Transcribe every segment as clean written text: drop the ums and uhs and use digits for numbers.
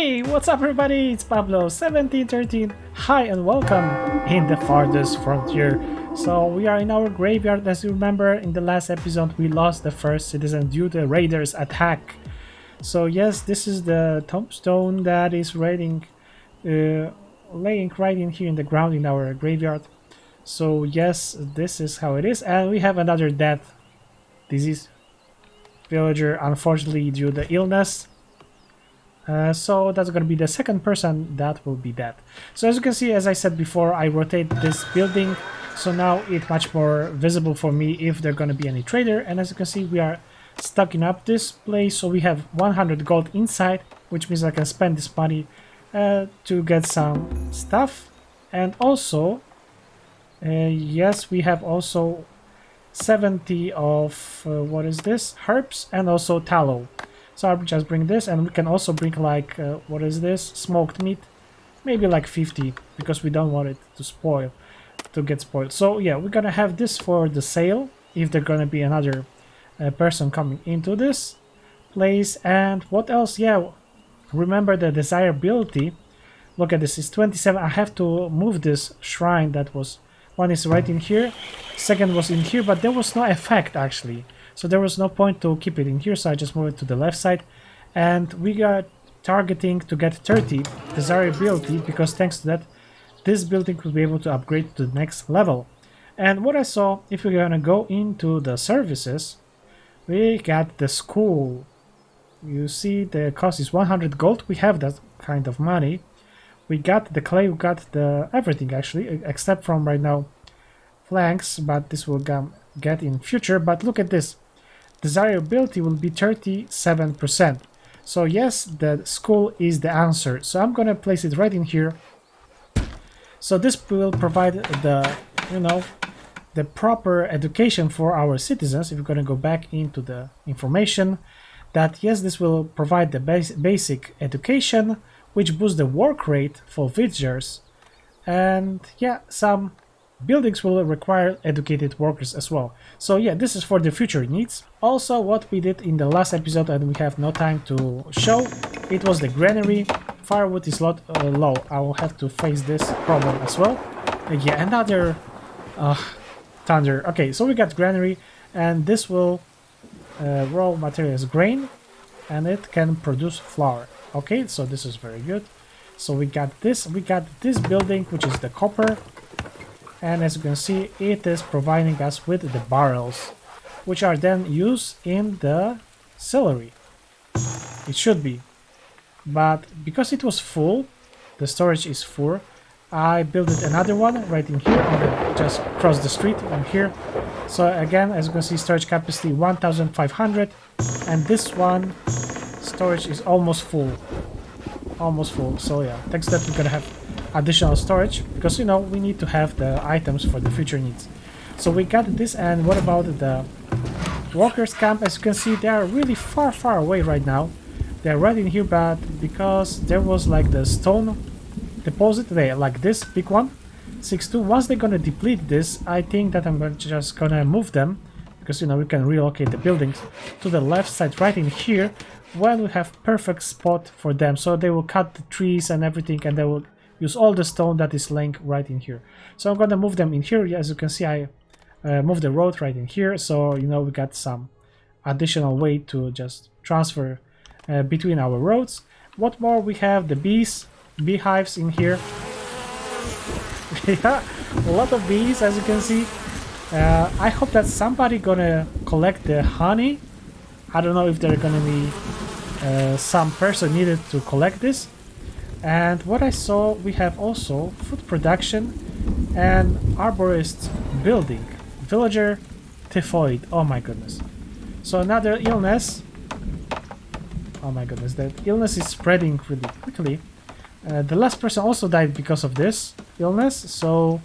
Hey, what's up everybody? It's Pablo1713. Hi and welcome in the farthest frontier. So we are in our graveyard. As you remember, in the last episode we lost the first citizen due to raiders attack. So yes, this is the tombstone that is laying right in here in the ground in our graveyard. So yes, this is how it is, and we have another death. Disease villager, unfortunately due to illness. So that's going to be the second person that will be dead. So as you can see, as I said before, I rotate this building, so now it's much more visible for me if there's going to be any trader. And as you can see, we are stocking up this place, so we have 100 gold inside, which means I can spend this money to get some stuff. And also, yes, we have also 70 of, what is this? Herbs and also tallow. So I'll just bring this, and we can also bring like, what is this? Smoked meat. Maybe like 50, because we don't want it to get spoiled. So yeah, we're gonna have this for the sale, if there's gonna be another person coming into this place. And what else? Yeah, remember the desirability. Look at this, it's 27. I have to move this shrine that was, one is right in here, second was in here, but there was no effect actually. So there was no point to keep it in here, so I just moved it to the left side. And we are targeting to get 30 desirability, because thanks to that, this building will be able to upgrade to the next level. And what I saw, if we're gonna go into the services, we got the school. You see the cost is 100 gold. We have that kind of money. We got the clay, we got the everything actually, except from right now flanks, but this will get in future. But look at this. Desirability will be 37%. So yes, the school is the answer. So I'm gonna place it right in here. So this will provide the, the proper education for our citizens. If we're gonna go back into the information, that yes, this will provide the basic education, which boosts the work rate for villagers. And yeah, some buildings will require educated workers as well. So yeah, this is for the future needs. Also, what we did in the last episode, and we have no time to show, it was the granary. Firewood is low. I will have to face this problem as well. Yeah, another thunder. Okay, so we got granary, and this will raw materials grain, and it can produce flour. Okay, so this is very good. So we got this building, which is the copper. And as you can see, it is providing us with the barrels, which are then used in the cellar. It should be. But because it was full, the storage is full, I built another one right in here, just across the street from here. So again, as you can see, storage capacity 1500, and this one storage is almost full. Almost full. So yeah, thanks to that we're gonna have additional storage, because we need to have the items for the future needs. So we got this. And what about the workers camp? As you can see, they are really far away right now. They're right in here, but because there was like the stone deposit there, like this big one 6-2, once they're gonna deplete this, I think that I'm just gonna move them, because we can relocate the buildings to the left side right in here, when we have perfect spot for them. So they will cut the trees and everything, and they will use all the stone that is laying right in here. So I'm gonna move them in here. As you can see, I moved the road right in here, so we got some additional way to just transfer between our roads. What more? We have the beehives in here. Yeah, a lot of bees, as you can see. I hope that somebody gonna collect the honey. I don't know if there gonna be some person needed to collect this. And what I saw, we have also food production and arborist building. Villager typhoid. Oh my goodness. So another illness. Oh my goodness, that illness is spreading really quickly. The last person also died because of this illness. So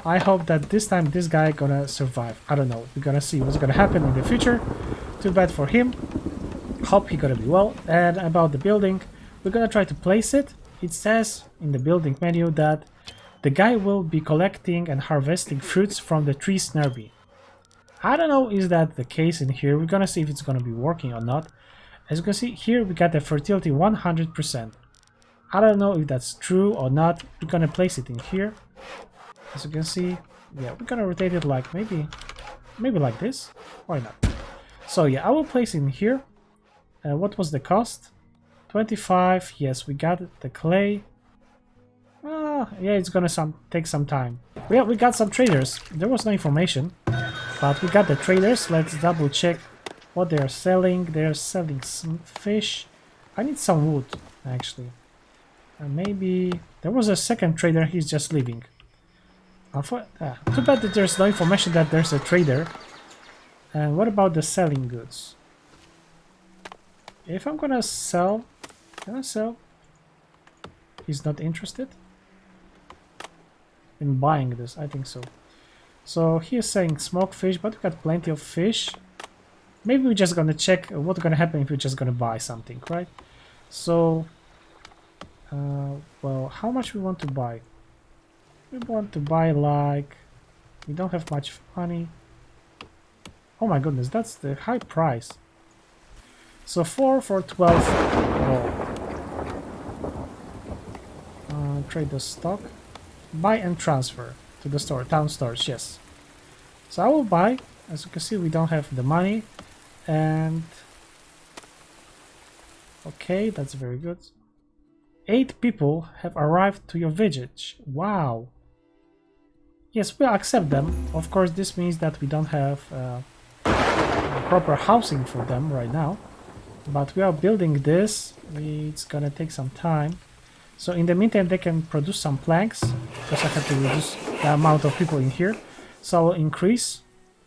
I hope that this time this guy gonna survive. I don't know. We're gonna see what's gonna happen in the future. Too bad for him. Hope he gonna be well. And about the building, we're gonna try to place it. It says in the building menu that the guy will be collecting and harvesting fruits from the trees nearby. I don't know, is that the case in here? We're gonna see if it's gonna be working or not. As you can see here, we got the fertility 100%. I don't know if that's true or not. We're gonna place it in here. As you can see, yeah, we're gonna rotate it like maybe like this. Why not? So yeah, I will place it in here. What was the cost? 25. Yes, we got it. The clay. Yeah, it's gonna take some time. Yeah, we got some traders. There was no information, but we got the traders. Let's double check what they are selling. They are selling some fish. I need some wood, actually. Maybe there was a second trader. He's just leaving. Too bad that there's no information that there's a trader. And what about the selling goods? If I'm gonna sell, can I sell? He's not interested in buying this. I think so. So he is saying smoked fish, but we got plenty of fish. Maybe we're just gonna check what's gonna happen if we're just gonna buy something, right? So, well, how much we want to buy? We want to buy like... We don't have much money. Oh my goodness, that's the high price. So 4 for 12 gold. Trade the stock. Buy and transfer to the store, town stores, yes. So I will buy. As you can see, we don't have the money. And... Okay, that's very good. 8 people have arrived to your village. Wow. Yes, we'll accept them. Of course, this means that we don't have proper housing for them right now. But we are building this. It's gonna take some time. So in the meantime, they can produce some planks. Because I have to reduce the amount of people in here. So I'll increase.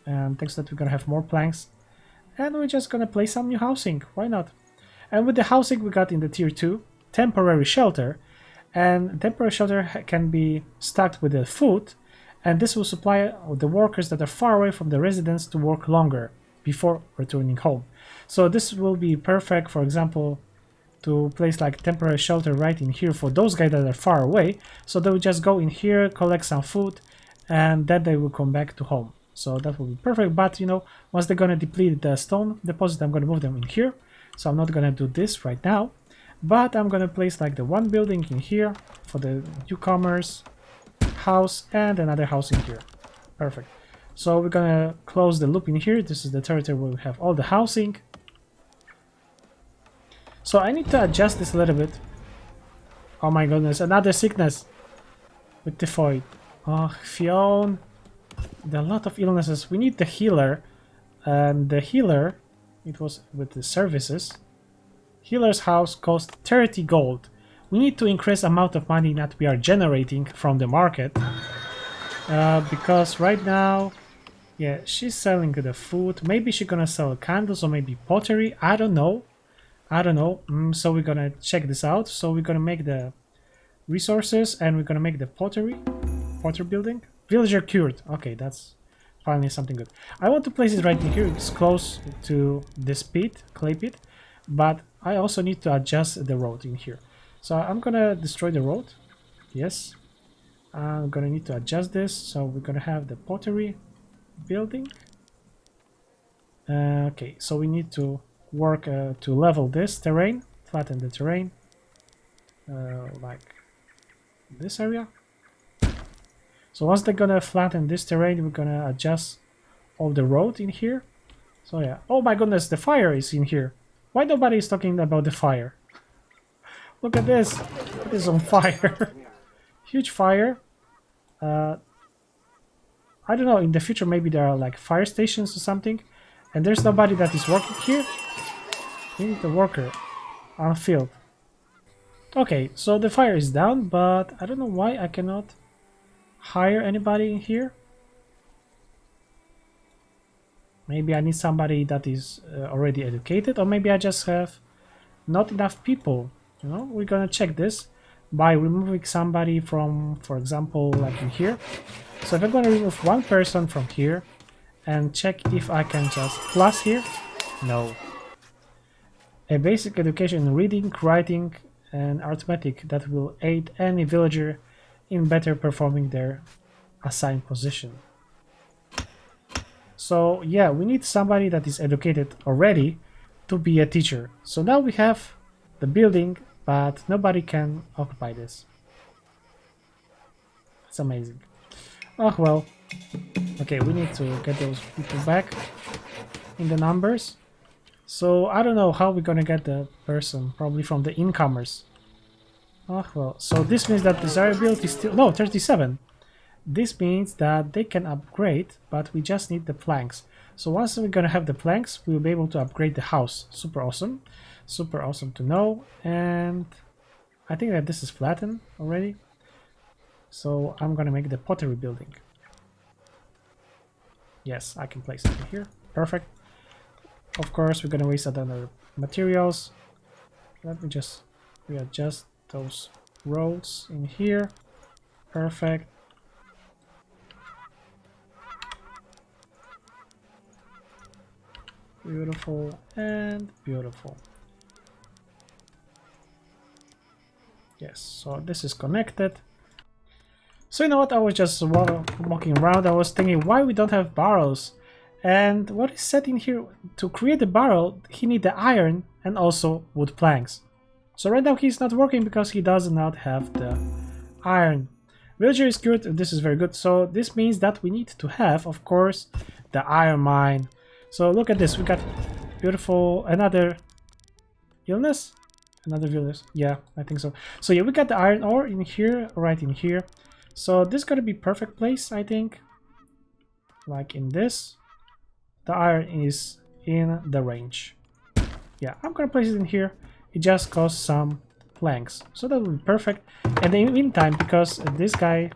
And thanks that we're gonna have more planks. And we're just gonna place some new housing. Why not? And with the housing we got in the tier 2, temporary shelter. And temporary shelter can be stacked with the food. And this will supply the workers that are far away from the residence to work longer before returning home. So this will be perfect, for example, to place like temporary shelter right in here for those guys that are far away. So they will just go in here, collect some food, and then they will come back to home. So that will be perfect. But you know, once they're gonna deplete the stone deposit, I'm gonna move them in here. So I'm not gonna do this right now, but I'm gonna place like the one building in here for the newcomers, house, and another house in here. Perfect. So we're gonna close the loop in here. This is the territory where we have all the housing. So I need to adjust this a little bit. Oh my goodness, another sickness with typhoid. Oh, Fiona. There are a lot of illnesses. We need the healer, and the healer, it was with the services. Healer's house cost 30 gold. We need to increase the amount of money that we are generating from the market. Because right now, yeah, she's selling the food. Maybe she's gonna sell candles or maybe pottery. I don't know. So we're gonna check this out. So we're gonna make the resources and we're gonna make the pottery building. Villager cured. Okay, that's finally something good. I want to place it right in here. It's close to this pit, clay pit, but I also need to adjust the road in here. So I'm gonna destroy the road. Yes. I'm gonna need to adjust this. So we're gonna have the pottery building. Okay, so we need to work to level this terrain, flatten the terrain, like this area. So once they're gonna flatten this terrain, we're gonna adjust all the road in here. So yeah. Oh my goodness, the fire is in here. Why nobody is talking about the fire? Look at this. It is on fire. Huge fire. I don't know, in the future maybe there are like fire stations or something. And there's nobody that is working here. We need a worker on field. Okay, so the fire is down, but I don't know why I cannot hire anybody in here. Maybe I need somebody that is already educated, or maybe I just have not enough people. You know, we're gonna check this by removing somebody from, for example, like in here. So if I'm gonna remove one person from here and check if I can just plus here, no. A basic education in reading, writing, and arithmetic that will aid any villager in better performing their assigned position. So yeah, we need somebody that is educated already to be a teacher. So now we have the building but nobody can occupy this. It's amazing. Oh well. Okay, we need to get those people back in the numbers. So I don't know how we're gonna get the person, probably from the incomers. Oh well, so this means that desirability is still, no, 37. This means that they can upgrade, but we just need the planks. So once we're gonna have the planks, we'll be able to upgrade the house. Super awesome. Super awesome to know. And I think that this is flattened already. So I'm gonna make the pottery building. Yes, I can place it in here. Perfect. Of course, we're gonna waste other materials. Let me just readjust those roads in here. Perfect. Beautiful and beautiful. Yes, so this is connected. So you know what, I was just walking around, I was thinking why we don't have barrels. And what is set in here, to create a barrel, he need the iron and also wood planks. So right now he's not working because he does not have the iron. Villager is good, this is very good. So this means that we need to have, of course, the iron mine. So look at this, we got beautiful, another illness? Another illness, yeah, I think so. So yeah, we got the iron ore in here, right in here. So this is gonna be perfect place, I think. Like in this. The iron is in the range. Yeah, I'm gonna place it in here. It just costs some planks. So that will be perfect. And in the meantime, because this guy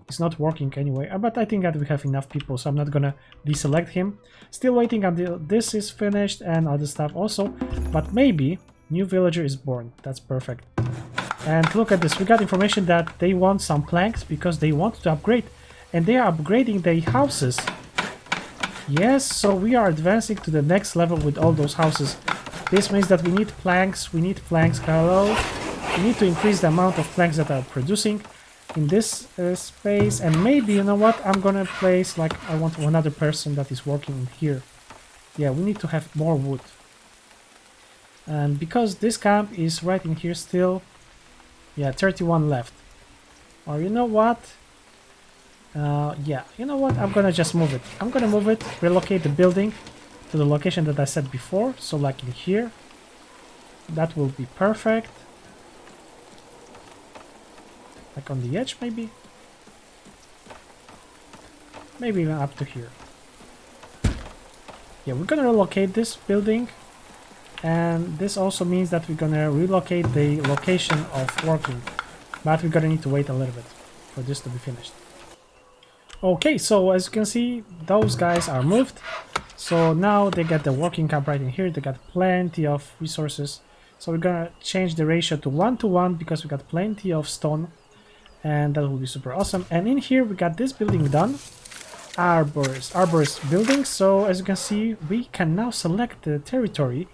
is not working anyway, but I think that we have enough people, so I'm not gonna deselect him. Still waiting until this is finished and other stuff also. But maybe new villager is born. That's perfect. And look at this, we got information that they want some planks because they want to upgrade. And they are upgrading their houses. Yes, so we are advancing to the next level with all those houses. This means that we need planks, hello. We need to increase the amount of planks that are producing in this space. And maybe, you know what, I'm gonna place, like, I want another person that is working in here. Yeah, we need to have more wood. And because this camp is right in here still, yeah, 31 left. Or you know what? Yeah, you know what? I'm gonna just move it. I'm gonna move it, relocate the building to the location that I said before. So like in here. That will be perfect. Like on the edge maybe? Maybe even up to here. Yeah, we're gonna relocate this building. And this also means that we're gonna relocate the location of working. But we're gonna need to wait a little bit for this to be finished. Okay, so as you can see, those guys are moved. So now they get the working camp right in here. They got plenty of resources. So we're gonna change the ratio to 1:1 because we got plenty of stone. And that will be super awesome. And in here we got this building done. Arborist building. So as you can see, we can now select the territory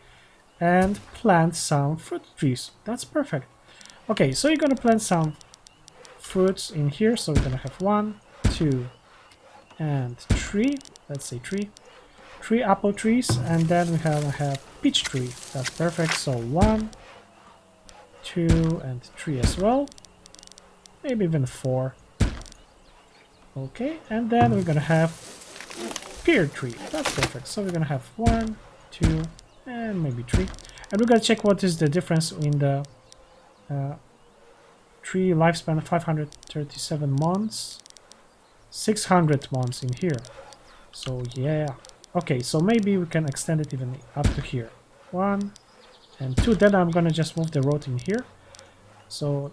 and plant some fruit trees. That's perfect. Okay, so you're gonna plant some fruits in here. So we're gonna have 1, 2, and 3. Let's say 3. 3 apple trees, and then we have peach tree. That's perfect. So 1, 2, and 3 as well. Maybe even 4. Okay, and then we're gonna have pear tree. That's perfect. So we're gonna have 1, 2, and maybe 3. And we're gonna check what is the difference in the tree lifespan of 537 months. 600 months in here. So yeah. Okay, so maybe we can extend it even up to here. 1 and 2. Then I'm gonna just move the road in here. So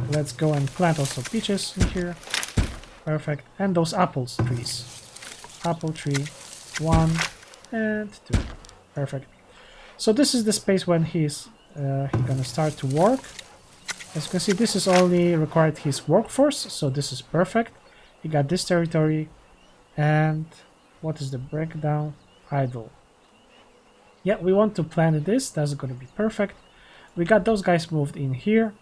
let's go and plant also peaches in here. Perfect. And those apples trees. Apple tree 1 and 2. Perfect. So this is the space when he's gonna start to work. As you can see, this is only required his workforce, so this is perfect. He got this territory, and what is the breakdown? Idle. Yeah, we want to plant this. That's going to be perfect. We got those guys moved in here.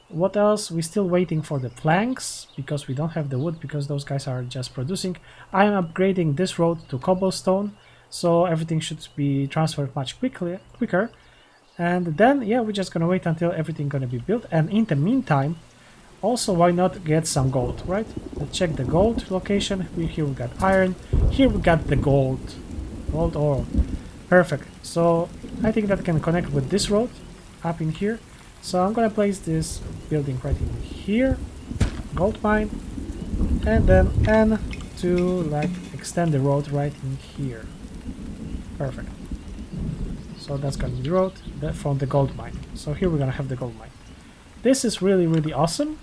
What else? We're still waiting for the planks because we don't have the wood because those guys are just producing. I am upgrading this road to cobblestone, so everything should be transferred much quicker. And then, yeah, we're just gonna wait until everything gonna be built. And in the meantime, also, why not get some gold, right? Let's check the gold location. Here we got iron. Here we got the gold. Gold ore. Perfect. So I think that can connect with this road up in here. So I'm gonna place this building right in here. Gold mine. And then N to like extend the road right in here. Perfect. So that's gonna be the road from the gold mine. So here we're gonna have the gold mine. This is really, really awesome.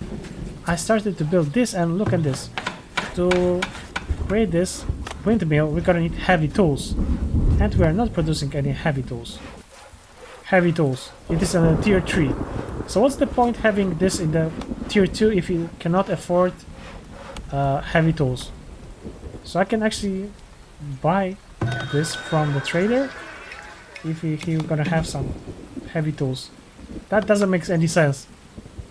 I started to build this, and look at this. To create this windmill, we're gonna need heavy tools. And we are not producing any heavy tools. Heavy tools. It is a tier 3. So what's the point having this in the tier 2 if you cannot afford heavy tools? So I can actually buy this from the trader if he's gonna have some heavy tools. That doesn't make any sense.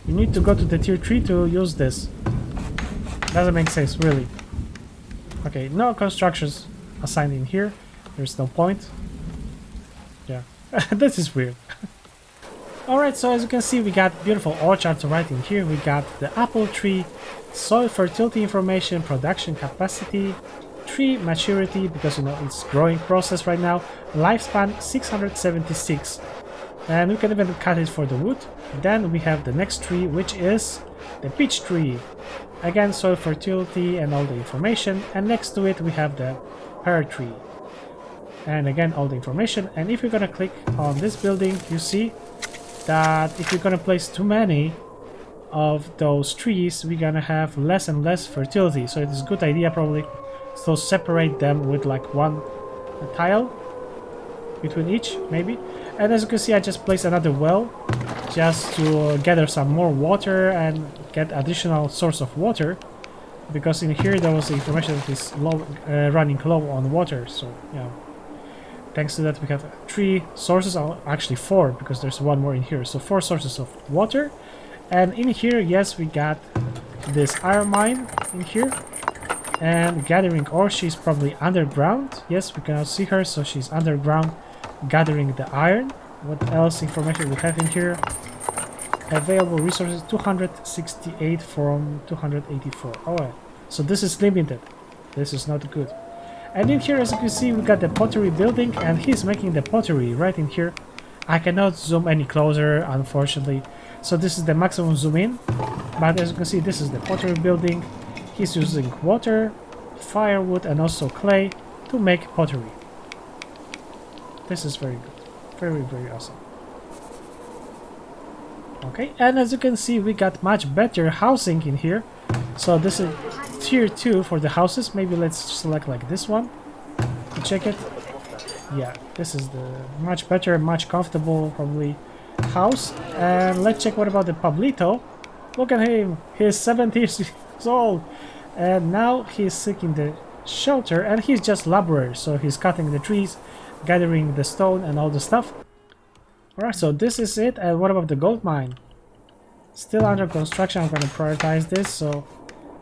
You need to go to the tier 3 to use this. Doesn't make sense, really. Okay, no constructions assigned in here. There's no point. Yeah, this is weird. Alright, so as you can see, we got beautiful orchards right in here. We got the apple tree, soil fertility information, production capacity, tree maturity, because you know it's growing process right now, lifespan 676. And we can even cut it for the wood. Then we have the next tree, which is the peach tree. Again, soil fertility and all the information. And next to it, we have the pear tree. And again, all the information. And if you're gonna click on this building, you see that if you're gonna place too many of those trees, we're gonna have less and less fertility. So it is a good idea probably to separate them with like one tile between each, maybe. And as you can see, I just placed another well just to gather some more water and get additional source of water, because in here there was the information that is low, running low on water. So yeah, thanks to that we have 3 sources, actually 4, because there's one more in here. So 4 sources of water. And in here, yes, we got this iron mine in here. And gathering ore, she's probably underground. Yes, we cannot see her, so she's underground gathering the iron. What else information we have in here? Available resources 268 from 284. Alright, so this is limited. This is not good. And in here, as you can see, we got the pottery building, and he's making the pottery right in here. I cannot zoom any closer, unfortunately. So this is the maximum zoom in. But as you can see, this is the pottery building. He's using water, firewood, and also clay to make pottery. This is very good. Very, very awesome. Okay, and as you can see, we got much better housing in here. So this is tier 2 for the houses. Maybe let's select like this one to check it. Yeah, this is the much better, much comfortable probably house. And let's check what about the pablito. Look at him, he's 70 years old, and now he's seeking the shelter, and he's just laborer, so he's cutting the trees, gathering the stone and all the stuff. Alright, so this is it. And what about the gold mine? Still under construction. I'm going to prioritize this, so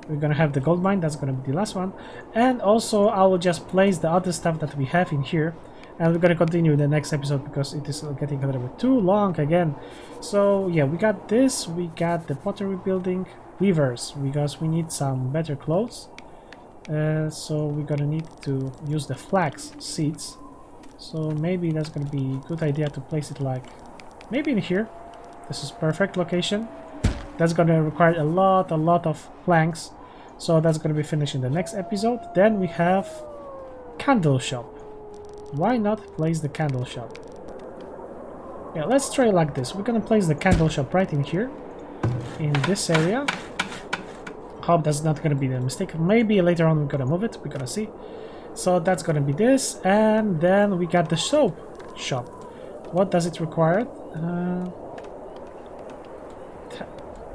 we're going to have the gold mine. That's going to be the last one. And also I will just place the other stuff that we have in here, and we're going to continue in the next episode because it is getting a little bit too long again. So yeah, we got this, we got the pottery building, weavers, because we need some better clothes. So we're gonna need to use the flax seeds. So maybe that's gonna be a good idea to place it like maybe in here. This is perfect location. That's gonna require a lot of planks. So that's gonna be finished in the next episode. Then we have candle shop. Why not place the candle shop? Yeah, let's try like this. We're gonna place the candle shop right in here, in this area. Hope that's not gonna be the mistake. Maybe later on we're gonna move it. We're gonna see. So that's gonna be this, and then we got the soap shop. What does it require?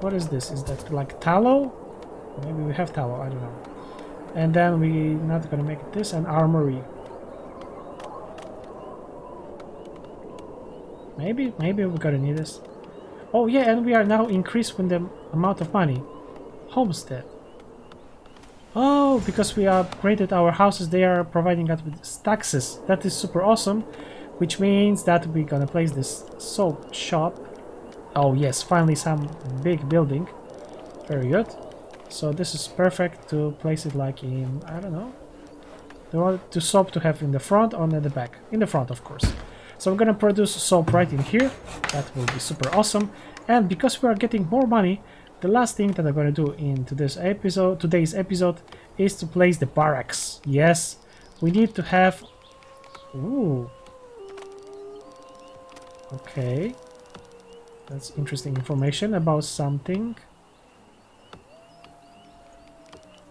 What is this? Is that like tallow? Maybe we have tallow. I don't know. And then we're not gonna make this an armory. Maybe we're gonna need this. Oh yeah, and we are now increased with the amount of money. Homestead. Oh, because we upgraded our houses, they are providing us with taxes. That is super awesome. which means that we're gonna place this soap shop. Oh yes, finally some big building. Very good. So this is perfect to place it like in, I don't know. Do you want the soap to have in the front or in the back? In the front, of course. So I'm gonna produce soap right in here. That will be super awesome. And because we are getting more money, the last thing that I'm gonna do in today's episode is to place the barracks. Yes, we need to have... Ooh. Okay. That's interesting information about something.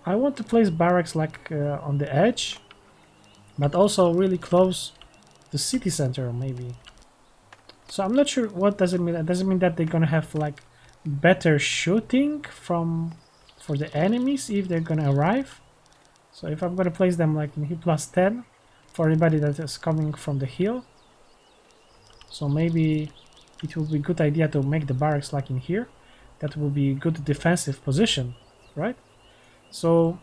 I want to place barracks like on the edge, but also really close to city center maybe. So I'm not sure what does it mean. It doesn't mean that they're gonna have like better shooting for the enemies if they're gonna arrive. So if I'm gonna place them like in here +10 for anybody that is coming from the hill. So maybe it will be a good idea to make the barracks like in here. That will be a good defensive position, right? So,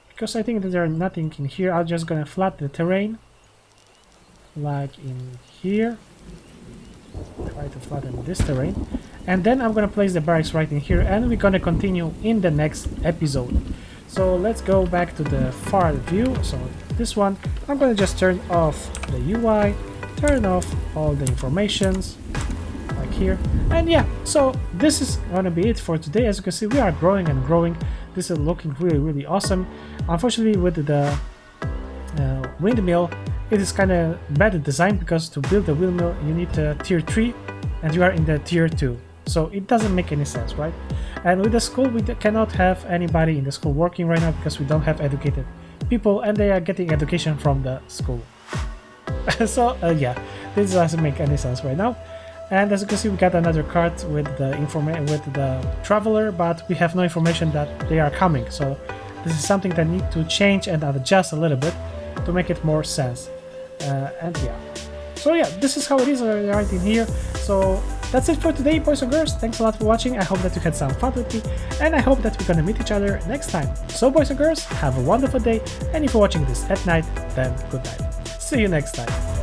because I think that there's nothing in here, I'm just gonna flat the terrain. Like in here. Try to flatten this terrain. And then I'm gonna place the barracks right in here, and we're gonna continue in the next episode. So let's go back to the far view. So this one, I'm gonna just turn off the UI, turn off all the informations. Like here, and yeah, so this is gonna be it for today. As you can see, we are growing and growing. This is looking really awesome. Unfortunately, with the windmill, it is kind of bad design, because to build the windmill you need a tier 3 and you are in the tier 2, so it doesn't make any sense, right? And with the school, we cannot have anybody in the school working right now because we don't have educated people, and they are getting education from the school. So yeah, this doesn't make any sense right now. And as you can see, we got another card with the traveler, but we have no information that they are coming. So this is something that need to change and adjust a little bit to make it more sense. And yeah, so yeah, this is how it is right in here. So that's it for today, boys and girls. Thanks a lot for watching. I hope that you had some fun with me, and I hope that we're gonna meet each other next time. So boys and girls, have a wonderful day, and if you're watching this at night, then good night. See you next time.